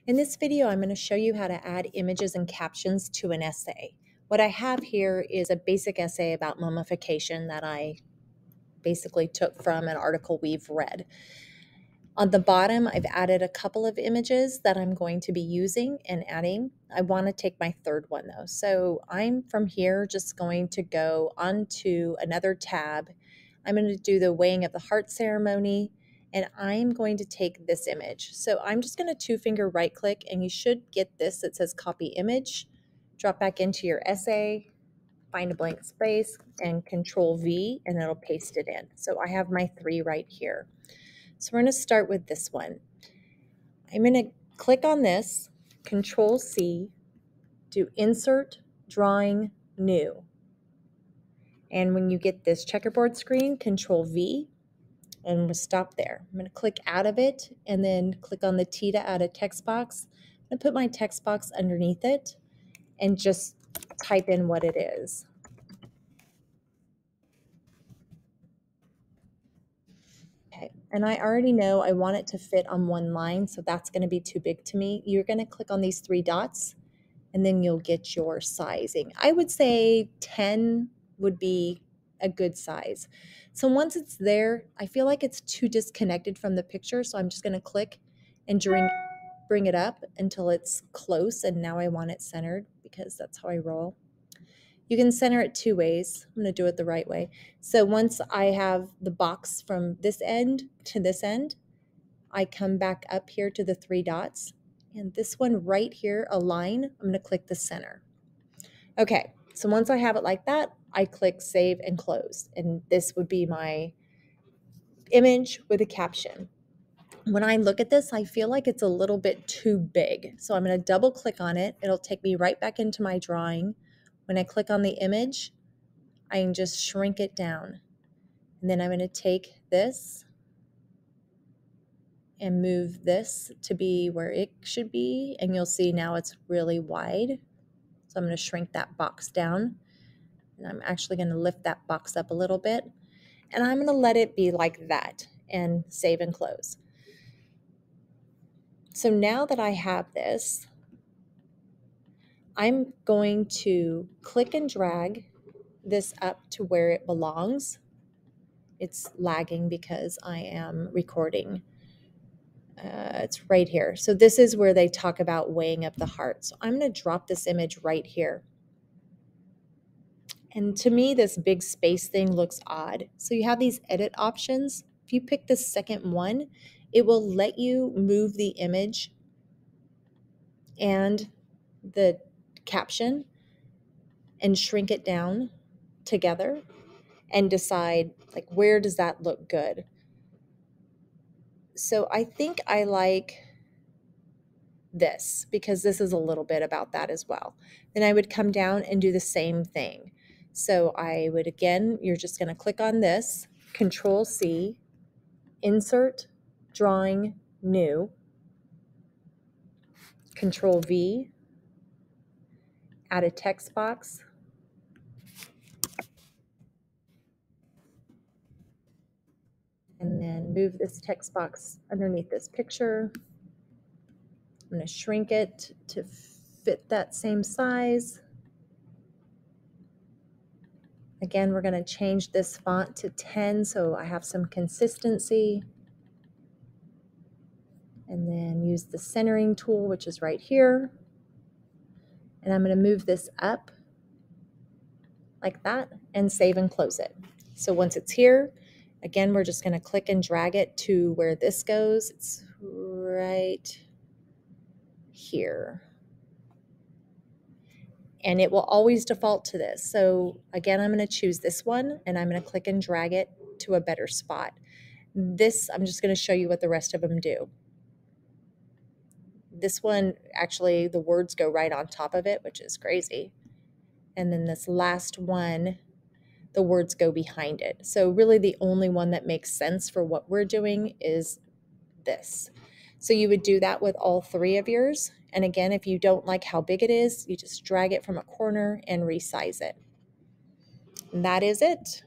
In this video, I'm going to show you how to add images and captions to an essay. What I have here is a basic essay about mummification that I basically took from an article we've read. On the bottom, I've added a couple of images that I'm going to be using and adding. I want to take my third one though. So I'm from here just going to go onto another tab. I'm going to do the weighing of the heart ceremony, and I'm going to take this image. So I'm just going to two-finger right-click, and you should get this that says copy image. Drop back into your essay, find a blank space, and Control V, and it'll paste it in. So I have my 3 right here. So we're going to start with this one. I'm going to click on this, Control C, do Insert, Drawing, New. And when you get this checkerboard screen, Control V, and we'll stop there. I'm going to click out of it and then click on the T to add a text box. I'm going to put my text box underneath it and just type in what it is. Okay, and I already know I want it to fit on one line, so that's going to be too big to me. You're going to click on these 3 dots, and then you'll get your sizing. I would say 10 would be a good size. So once it's there, I feel like it's too disconnected from the picture, so I'm just going to click and bring it up until it's close, and now I want it centered because that's how I roll. You can center it 2 ways. I'm going to do it the right way. So once I have the box from this end to this end, I come back up here to the 3 dots, and this one right here, align, I'm going to click the center. Okay, so once I have it like that, I click save and close, and this would be my image with a caption. When I look at this, I feel like it's a little bit too big. So I'm going to double click on it. It'll take me right back into my drawing. When I click on the image, I can just shrink it down. And then I'm going to take this and move this to be where it should be. And you'll see now it's really wide. So I'm going to shrink that box down. And I'm actually going to lift that box up a little bit. And I'm going to let it be like that and save and close. So now that I have this, I'm going to click and drag this up to where it belongs. It's lagging because I am recording. It's right here. So this is where they talk about weighing up the heart. So I'm going to drop this image right here. And to me, this big space thing looks odd. So you have these edit options. If you pick the second one, it will let you move the image and the caption and shrink it down together and decide, like, where does that look good? So I think I like this because this is a little bit about that as well. Then I would come down and do the same thing. So I would, again, you're just going to click on this, Control C, Insert, Drawing, New, Control V, add a text box, and then move this text box underneath this picture. I'm going to shrink it to fit that same size. Again, we're going to change this font to 10 so I have some consistency. And then use the centering tool, which is right here. And I'm going to move this up like that and save and close it. So once it's here, again, we're just going to click and drag it to where this goes. It's right here. And it will always default to this. So again, I'm going to choose this one, and I'm going to click and drag it to a better spot. This, I'm just going to show you what the rest of them do. This one, actually, the words go right on top of it, which is crazy. And then this last one, the words go behind it. So really the only one that makes sense for what we're doing is this. So you would do that with all 3 of yours. And again, if you don't like how big it is, you just drag it from a corner and resize it. And that is it.